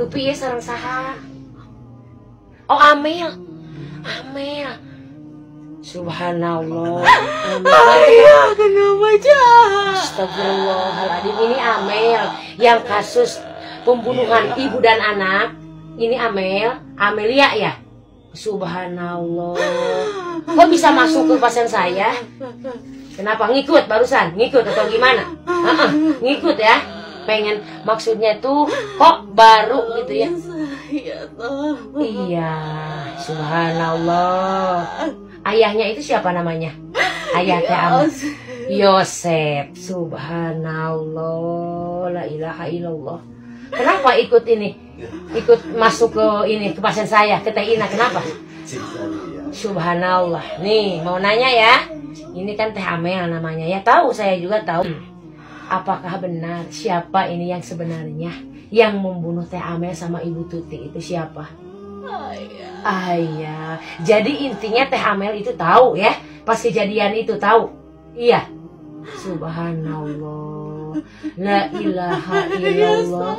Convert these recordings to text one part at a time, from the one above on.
Dupi ya sareng saha? Oh Amel. Subhanallah. Ayah, kenapa jahat? Astagfirullahaladzim. Ini Amel yang kasus pembunuhan ibu dan anak. Ini Amelia ya. Subhanallah. Kok bisa masuk ke pasien saya? Kenapa ngikut barusan? Ngikut atau gimana? Ngikut ya. Pengen maksudnya tuh kok baru gitu ya? Iya. Subhanallah. Ayahnya itu siapa namanya? Ayah Teh Amel. Yosep. Subhanallah. La ilaha illallah. Kenapa ikut ini? Ikut masuk ke ini ke pasien saya, ke Teh Ina. Kenapa? Subhanallah. Nih, mau nanya ya. Ini kan Teh Amel namanya. Ya tahu, saya juga tahu. Apakah benar siapa ini yang sebenarnya yang membunuh Teh Amel sama Ibu Tuti itu siapa? Ayah. Jadi intinya Teh Amel itu tahu ya, pas kejadian itu tahu. Iya. Subhanallah. La ilaha illallah.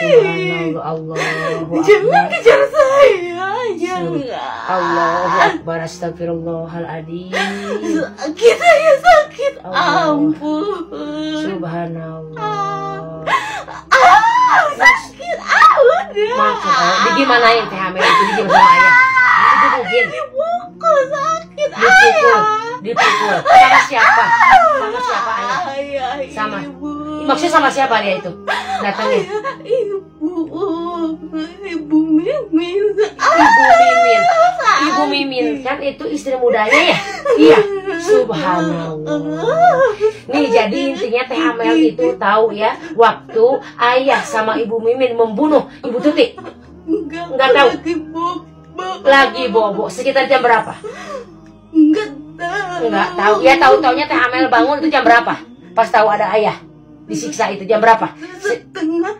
Subhanallah. Allahu Akbar. Jangan kejar saya, jangan. Allahu Akbar. Astagfirullahaladzim. Sakit, saya sakit. Allah. Ampun. Subhanallah. Sakit. Udah. Maksud digimanain Teh Amel itu digimana sama ayah? Digebukin. Dipukul, sakit. Dipukul. Sama siapa? Sama siapa ayah? Ayah, Sama. ibu. Maksudnya sama siapa dia itu? Datangnya. Ibu Mimin. Ibu Mimin kan itu istri mudanya ya? Iya. Subhanallah. Nih jadi intinya Teh Amel itu tahu ya waktu ayah sama Ibu Mimin membunuh Ibu Tuti. Enggak tahu. Lagi bobo. Sekitar jam berapa? Enggak tahu. Ya tahu-taunya Teh Amel bangun itu jam berapa? Pas tahu ada ayah disiksa itu jam berapa? Setengah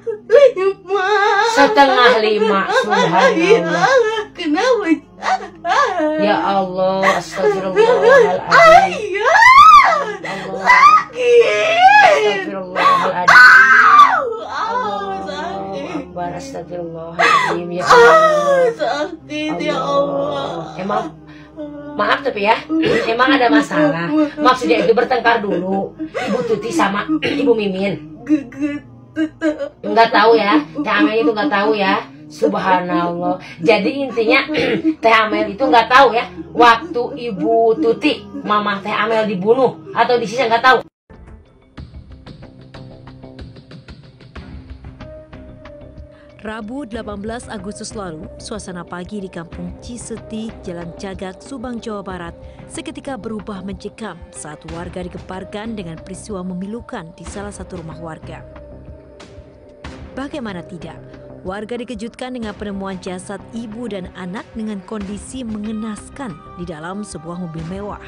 5. Subhanallah. Kenapa? Ya Allah, astagfirullahaladzim. Ayah, sakit. Astagfirullahaladzim. Sakit. Akbar, astagfirullahaladzim. Ya Allah. Sakit ya Allah. Emang maaf tapi ya, emang ada masalah. Maksudnya itu bertengkar dulu Ibu Tuti sama Ibu Mimin. Enggak tahu ya, Teh Amel itu enggak tahu ya. Subhanallah. Jadi intinya Teh Amel itu enggak tahu ya waktu Ibu Tuti, mama Teh Amel dibunuh atau disiksa enggak tahu. Rabu 18 Agustus lalu, suasana pagi di Kampung Cisetik, Jalan Cagak, Subang, Jawa Barat seketika berubah mencekam saat warga digemparkan dengan peristiwa memilukan di salah satu rumah warga. Bagaimana tidak, warga dikejutkan dengan penemuan jasad ibu dan anak dengan kondisi mengenaskan di dalam sebuah mobil mewah.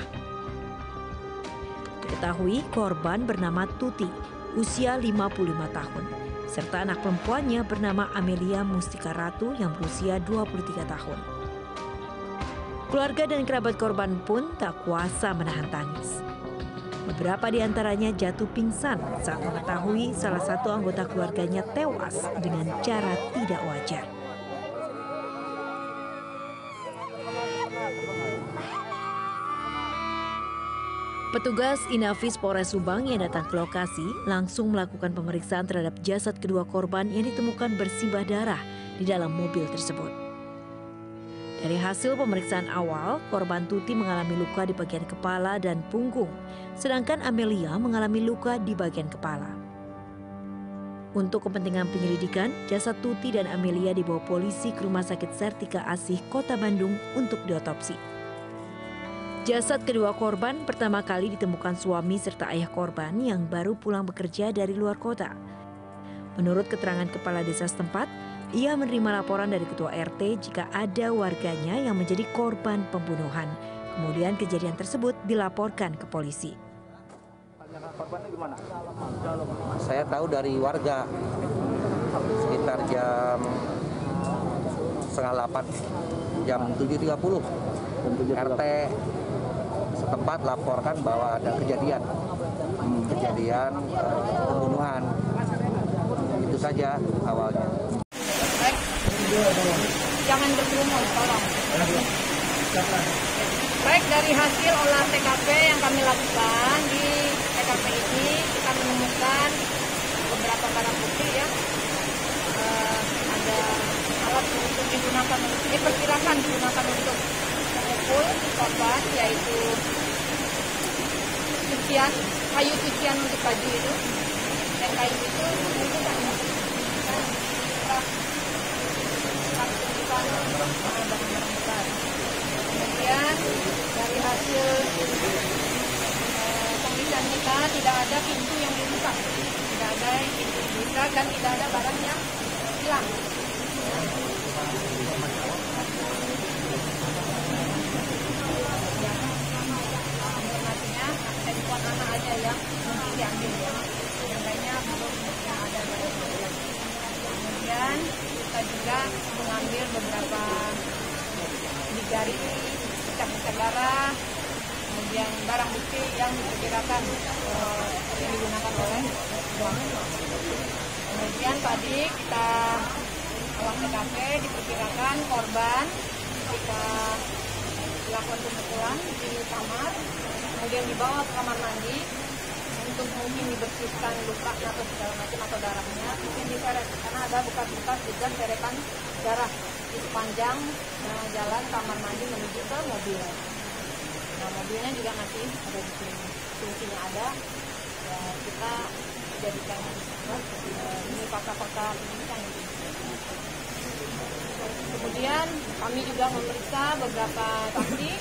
Diketahui korban bernama Tuti, usia 55 tahun. Serta anak perempuannya bernama Amelia Mustika Ratu yang berusia 23 tahun. Keluarga dan kerabat korban pun tak kuasa menahan tangis. Beberapa di antaranya jatuh pingsan saat mengetahui salah satu anggota keluarganya tewas dengan cara tidak wajar. Petugas Inafis Polres Subang yang datang ke lokasi langsung melakukan pemeriksaan terhadap jasad kedua korban yang ditemukan bersimbah darah di dalam mobil tersebut. Dari hasil pemeriksaan awal, korban Tuti mengalami luka di bagian kepala dan punggung, sedangkan Amelia mengalami luka di bagian kepala. Untuk kepentingan penyelidikan, jasad Tuti dan Amelia dibawa polisi ke Rumah Sakit Sartika Asih, Kota Bandung untuk diotopsi. Jasad kedua korban pertama kali ditemukan suami serta ayah korban yang baru pulang bekerja dari luar kota. Menurut keterangan kepala desa setempat, ia menerima laporan dari ketua RT jika ada warganya yang menjadi korban pembunuhan. Kemudian kejadian tersebut dilaporkan ke polisi. Saya tahu dari warga sekitar jam 7:30, jam 7.30 RT setempat laporkan bahwa ada kejadian pembunuhan. Itu saja awalnya. Jangan berkerumun, tolong. Baik, dari hasil olah TKP yang kami lakukan di TKP ini kita menemukan beberapa barang bukti ya. Ada alat untuk diperkirakan digunakan untuk memukul korban, yaitu cucian, kayu cucian untuk baju itu. Dan kayu itu menunjukkan kemudian dari hasil pemeriksaan kita tidak ada pintu yang dibuka, tidak ada pintu dibuka dan tidak ada barang yang hilang. Informasinya handphone anak aja yang mungkin diambil ya, yang lainnya belum yang ada barang. Kemudian kita juga mengambil beberapa jari, bercak darah, kemudian barang bukti yang diperkirakan yang digunakan oleh suami. Kemudian tadi kita olah TKP, diperkirakan korban ketika dilakukan pemukulan di kamar, kemudian dibawa ke kamar mandi untuk mungkin dibersihkan luka atau segala macam atau darahnya, mungkin diseret karena ada bekas-bekas juga seretan darah di sepanjang jalan kamar mandi menuju ke mobil. Nah, mobilnya juga masih ada di sini, fungsinya ada. Ya, kita jadikan ini fakta-fakta penyidikan. Kemudian kami juga memeriksa beberapa saksi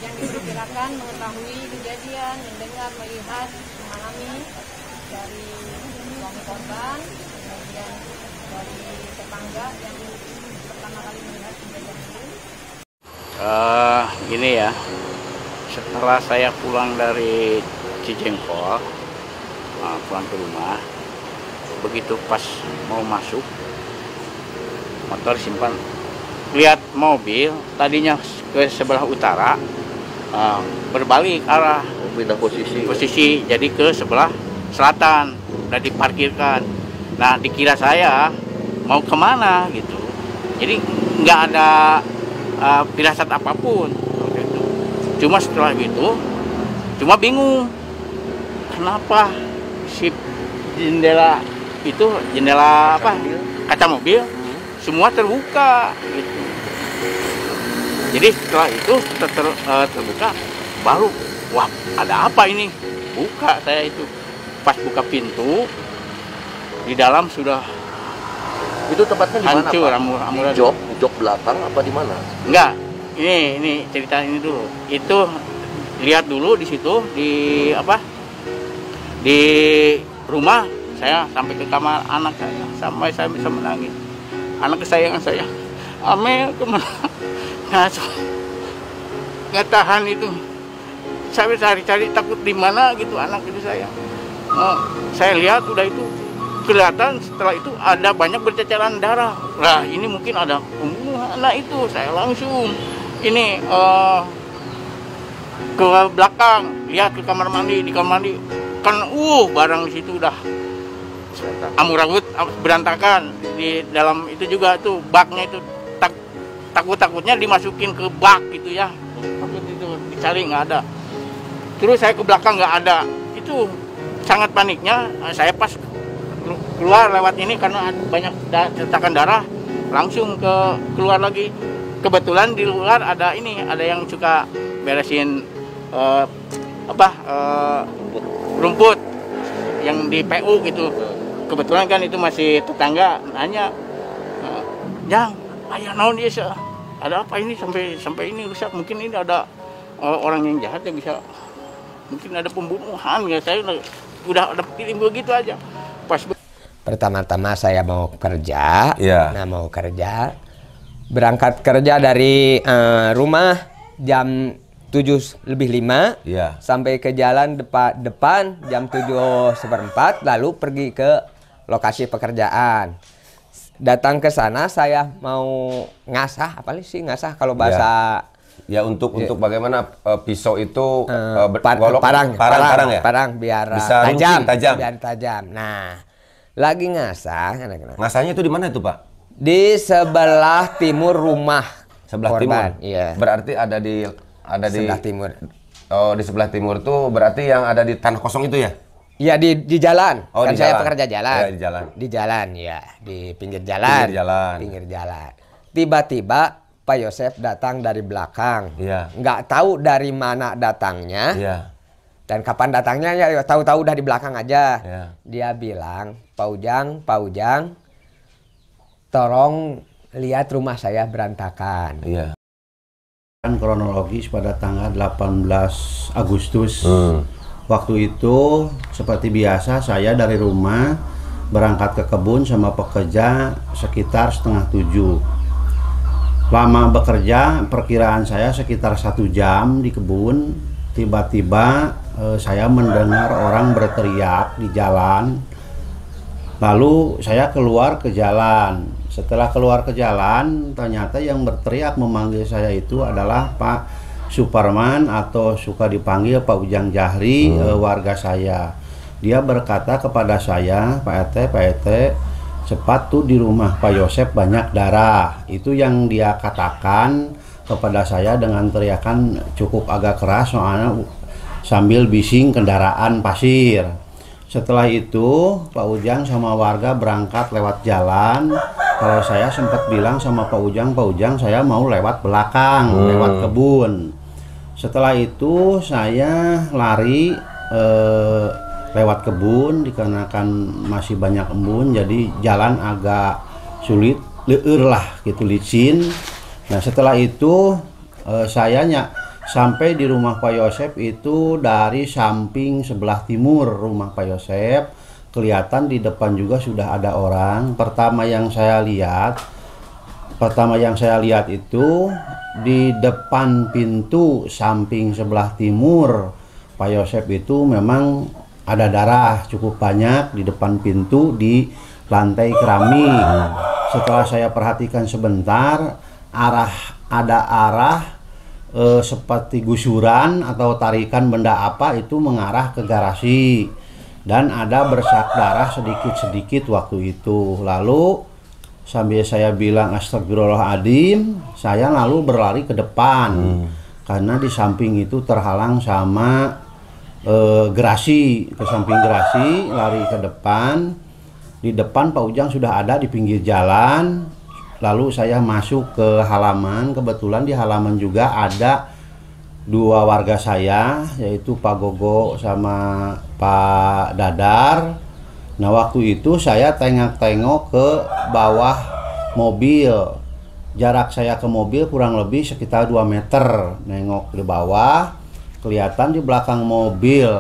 yang diperkirakan mengetahui kejadian, mendengar, melihat, mengalami dari suami korban, kemudian dari tetangga yang pertama kali melihat kejadian ini. Gini ya, setelah saya pulang dari Cijengkol, pulang ke rumah, begitu pas mau masuk, motor simpan, lihat mobil tadinya ke sebelah utara, berbalik arah, pindah posisi, jadi ke sebelah selatan, udah diparkirkan. Nah, dikira saya mau kemana gitu, jadi nggak ada firasat apapun gitu. Cuma setelah gitu, cuma bingung kenapa si jendela itu, jendela apa, kaca mobil semua terbuka gitu. Jadi setelah itu terbuka, baru wah ada apa ini, buka saya itu. Pas buka pintu, di dalam sudah itu tempatnya di mana, hancur, Pak? Di jok belakang apa di mana? Enggak, ini cerita ini dulu. Itu lihat dulu di situ, di apa, di rumah saya, sampai ke kamar anak saya, sampai saya bisa menangis. Anak kesayangan saya, Amel kemana? Nggak tahan itu. Saya cari-cari, takut di mana gitu anak itu saya. Saya lihat udah itu kelihatan, setelah itu ada banyak berceceran darah. Nah, ini mungkin ada pembunuhan. Nah, itu saya langsung ini ke belakang, lihat ke kamar mandi. Di kamar mandi kan barang di situ udah amuragut, berantakan. Di dalam itu juga tuh baknya itu takutnya dimasukin ke bak gitu ya. Takut itu dicari nggak ada. Terus saya ke belakang nggak ada. Itu sangat paniknya. Saya pas keluar lewat ini karena banyak cetakan darah, langsung keluar lagi. Kebetulan di luar ada yang suka beresin rumput yang di PU gitu. Kebetulan kan itu masih tetangga, nanya, Jang, ayah naon dia, ada apa ini sampai ini rusak? Mungkin ini ada orang yang jahat yang bisa, mungkin ada pembunuhan ya. Saya udah ada pilih begitu aja. Pas pertama-tama saya mau kerja, yeah. mau kerja, berangkat kerja dari rumah jam 7:05, yeah. sampai ke jalan depan jam 7:04, lalu pergi ke lokasi pekerjaan. Datang ke sana saya mau ngasah, apa sih ngasah kalau bahasa ya untuk bagaimana pisau itu parang ya, biar bisa tajam. biar tajam. Nah, Lagi ngasah. Ngasahnya itu di mana itu, Pak? Di sebelah timur rumah Sebelah korban. timur. Iya. Berarti ada di Sebelah timur. Oh, di sebelah timur tuh berarti yang ada di tanah kosong itu ya? Iya di jalan. Oh, Kan di saya jalan. pekerja jalan. Iya, di jalan. Di jalan, ya. Di pinggir jalan. Pinggir jalan. Pinggir jalan. Tiba-tiba Pak Yosef datang dari belakang. Iya. Nggak tahu dari mana datangnya. Iya. Dan kapan datangnya ya tahu-tahu udah di belakang aja. Iya. Dia bilang, Pak Ujang, tolong lihat rumah saya berantakan. Iya. Kronologis pada tanggal 18 Agustus. Waktu itu seperti biasa saya dari rumah berangkat ke kebun sama pekerja sekitar 6:30. Lama bekerja, perkiraan saya sekitar 1 jam di kebun. Tiba-tiba saya mendengar orang berteriak di jalan. Lalu saya keluar ke jalan. Setelah keluar ke jalan, ternyata yang berteriak memanggil saya itu adalah Pak Suparman atau suka dipanggil Pak Ujang Jahri, warga saya. Dia berkata kepada saya, Pak RT, cepat tuh di rumah Pak Yosef banyak darah. Itu yang dia katakan kepada saya dengan teriakan cukup agak keras soalnya sambil bising kendaraan pasir. Setelah itu Pak Ujang sama warga berangkat lewat jalan. Kalau saya sempat bilang sama Pak Ujang saya mau lewat belakang, lewat kebun. Setelah itu saya lari lewat kebun dikarenakan masih banyak embun, jadi jalan agak sulit, leur lah gitu, licin. Nah setelah itu saya sampai di rumah Pak Yosef itu dari samping sebelah timur rumah Pak Yosef. Kelihatan di depan juga sudah ada orang. Pertama yang saya lihat itu di depan pintu samping sebelah timur Pak Yosef itu memang ada darah cukup banyak di depan pintu di lantai keramik. Setelah saya perhatikan sebentar, ada arah seperti gusuran atau tarikan benda apa itu mengarah ke garasi. Dan ada bersak darah sedikit-sedikit waktu itu. Lalu sambil saya bilang astagfirullahaladzim, saya lalu berlari ke depan. Karena di samping itu terhalang sama gerasi, ke samping gerasi, lari ke depan. Di depan Pak Ujang sudah ada di pinggir jalan. Lalu saya masuk ke halaman, kebetulan di halaman juga ada 2 warga saya, yaitu Pak Gogo sama Pak Dadar. Nah waktu itu saya tengok-tengok ke bawah mobil. Jarak saya ke mobil kurang lebih sekitar 2 meter. Nengok di bawah, kelihatan di belakang mobil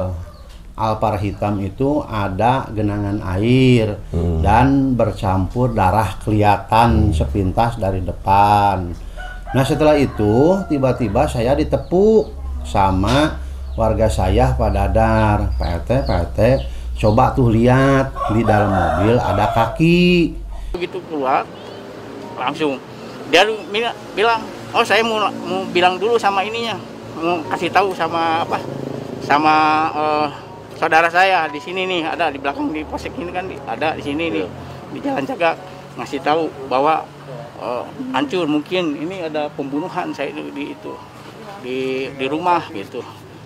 Alphard hitam itu ada genangan air dan bercampur darah kelihatan sepintas dari depan. Nah setelah itu tiba-tiba saya ditepuk sama warga saya Pak Dadar, Pak RT, coba tuh lihat di dalam mobil ada kaki. Begitu keluar langsung dia bilang, oh saya mau bilang dulu sama ininya, mau kasih tahu sama saudara saya di sini nih, ada di belakang di posek ini kan ada di sini nih di Jalan Cagak, ngasih tahu bahwa hancur, mungkin ini ada pembunuhan saya di rumah gitu,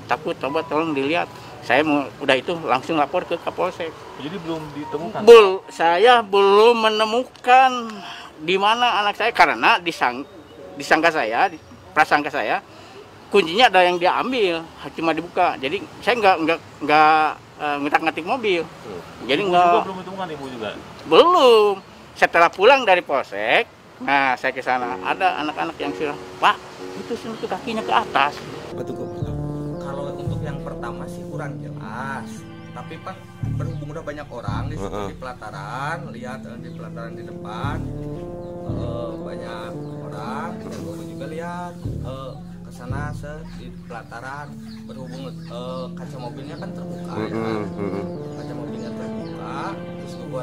takut, coba tolong dilihat. Saya udah itu langsung lapor ke Kapolsek. Jadi belum ditemukan? Saya belum menemukan di mana anak saya, karena prasangka saya kuncinya ada yang dia ambil, cuma dibuka. Jadi saya nggak ngutak-ngatik mobil. Jadi nggak. Belum ditemukan ibu juga? Belum. Setelah pulang dari Polsek, nah saya ke sana, ada anak-anak yang sudah, Pak, itu kakinya ke atas. Betul. Kalau untuk yang pertama sih kurang jelas, tapi Pak berhubung udah banyak orang di situ di pelataran, lihat di pelataran di depan banyak orang, dan gue juga lihat ke sana di pelataran, berhubung kaca mobilnya kan terbuka ya, kaca mobilnya terbuka, terus gue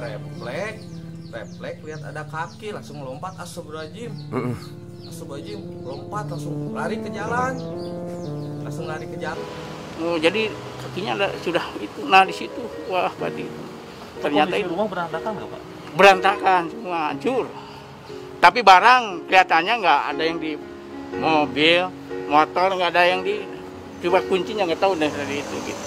refleks lihat ada kaki, langsung lompat, astagfirullahaladzim, lompat langsung lari ke jalan. Oh, jadi kakinya sudah itu, nah di situ, wah berarti Ternyata Kondisi itu rumah berantakan nggak Pak? berantakan semua, hancur. Tapi barang kelihatannya nggak ada yang di mobil, motor nggak ada yang di, coba kuncinya nggak tahu dari itu gitu.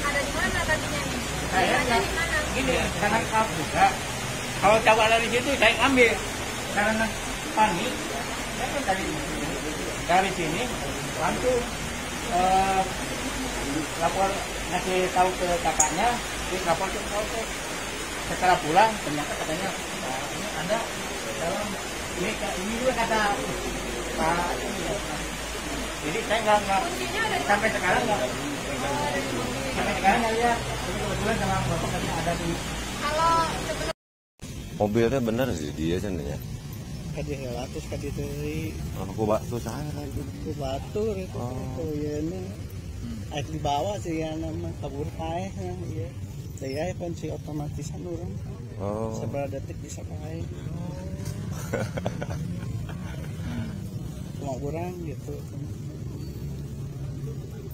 Ada di mana tadinya nih? Saya gini, karena kau juga. Kalau coba dari situ saya ambil, karena panik. Saya kan dari sini langsung lapor, ngasih tahu ke kakaknya, terus lapor ke polsek. Setelah pulang ternyata katanya ini ada dalam ini juga kata Pak. Jadi saya nggak sampai sekarang nggak lihat. Kebetulan sama bapak tadi ada di. Mobilnya bener sih dia kan ya. Kadi helatus kadi teh. Aku batu saya lagi. Ku batur itu. Oh iya nih. Aik dibawa sih ya nama kabur paeh ya. Saya kunci otomatisan orang. Oh. Seberapa detik bisa paeh. Cuma kurang gitu.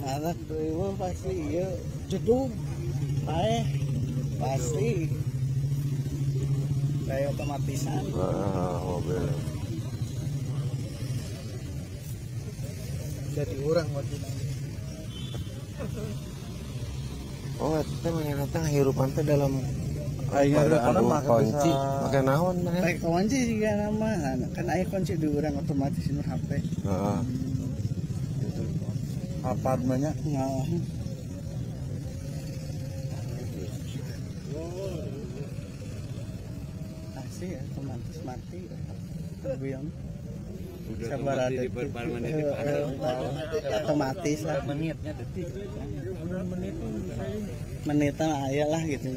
Anak dulu pasti iya jedug paeh pasti kayak otomatisan. Mobil. Jadi orang waktu itu. Oh, itu mana teh hirupan teh dalam Ayo kunci, pakai naon mah. Pakai kunci juga nama, kan ayo kunci di orang otomatis ini HP. Heeh. Apa banyak nggak? Asli ya, otomatis mati. Biang. Sabar ada otomatis lah. Menitnya detik. Menitan ayah lah gitu.